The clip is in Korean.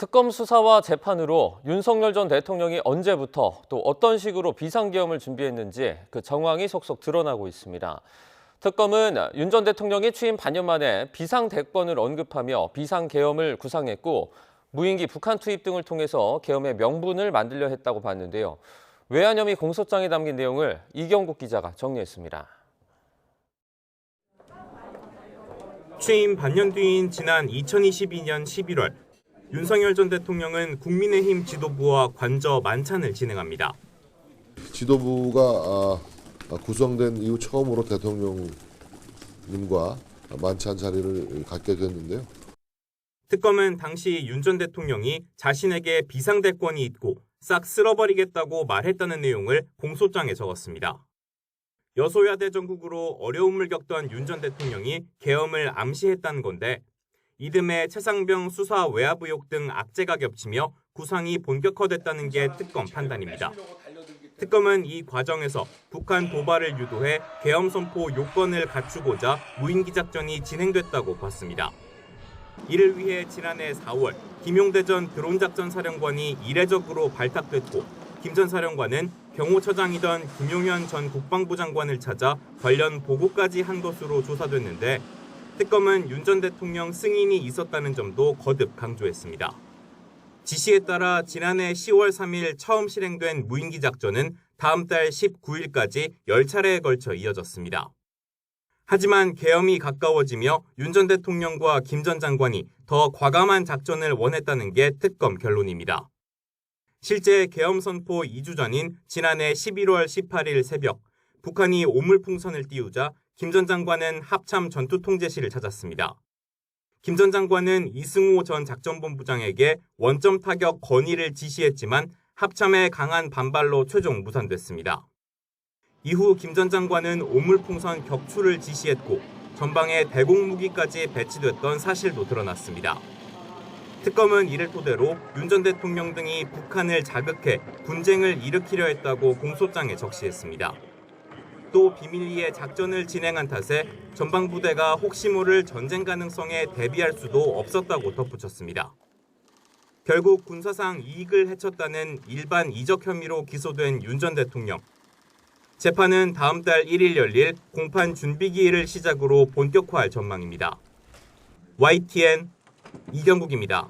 특검 수사와 재판으로 윤석열 전 대통령이 언제부터 또 어떤 식으로 비상계엄을 준비했는지 그 정황이 속속 드러나고 있습니다. 특검은 윤 전 대통령이 취임 반년 만에 비상대권을 언급하며 비상계엄을 구상했고 무인기 북한 투입 등을 통해서 계엄의 명분을 만들려 했다고 봤는데요. 외환 혐의 공소장에 담긴 내용을 이경국 기자가 정리했습니다. 취임 반년 뒤인 지난 2022년 11월 윤석열 전 대통령은 국민의힘 지도부와 관저 만찬을 진행합니다. 지도부가 구성된 이후 처음으로 대통령님과 만찬 자리를 갖게 됐는데요. 특검은 당시 윤 전 대통령이 자신에게 비상대권이 있고 싹 쓸어버리겠다고 말했다는 내용을 공소장에 적었습니다. 여소야 대전국으로 어려움을 겪던 윤 전 대통령이 계엄을 암시했다는 건데 이듬해 최상병 수사 외압 의혹 등 악재가 겹치며 구상이 본격화됐다는 게 특검 판단입니다. 특검은 이 과정에서 북한 도발을 유도해 계엄 선포 요건을 갖추고자 무인기 작전이 진행됐다고 봤습니다. 이를 위해 지난해 4월 김용대 전 드론작전 사령관이 이례적으로 발탁됐고 김 전 사령관은 경호처장이던 김용현 전 국방부 장관을 찾아 관련 보고까지 한 것으로 조사됐는데 특검은 윤 전 대통령 승인이 있었다는 점도 거듭 강조했습니다. 지시에 따라 지난해 10월 3일 처음 실행된 무인기 작전은 다음 달 19일까지 10차례에 걸쳐 이어졌습니다. 하지만 계엄이 가까워지며 윤 전 대통령과 김 전 장관이 더 과감한 작전을 원했다는 게 특검 결론입니다. 실제 계엄 선포 2주 전인 지난해 11월 18일 새벽 북한이 오물풍선을 띄우자 김 전 장관은 합참 전투통제실을 찾았습니다. 김 전 장관은 이승호 전 작전본부장에게 원점 타격 건의를 지시했지만 합참의 강한 반발로 최종 무산됐습니다. 이후 김 전 장관은 오물풍선 격추를 지시했고 전방에 대공무기까지 배치됐던 사실도 드러났습니다. 특검은 이를 토대로 윤 전 대통령 등이 북한을 자극해 분쟁을 일으키려 했다고 공소장에 적시했습니다. 또 비밀리에 작전을 진행한 탓에 전방부대가 혹시 모를 전쟁 가능성에 대비할 수도 없었다고 덧붙였습니다. 결국 군사상 이익을 해쳤다는 일반 이적 혐의로 기소된 윤 전 대통령. 재판은 다음 달 1일 열릴 공판 준비기일을 시작으로 본격화할 전망입니다. YTN 이경국입니다.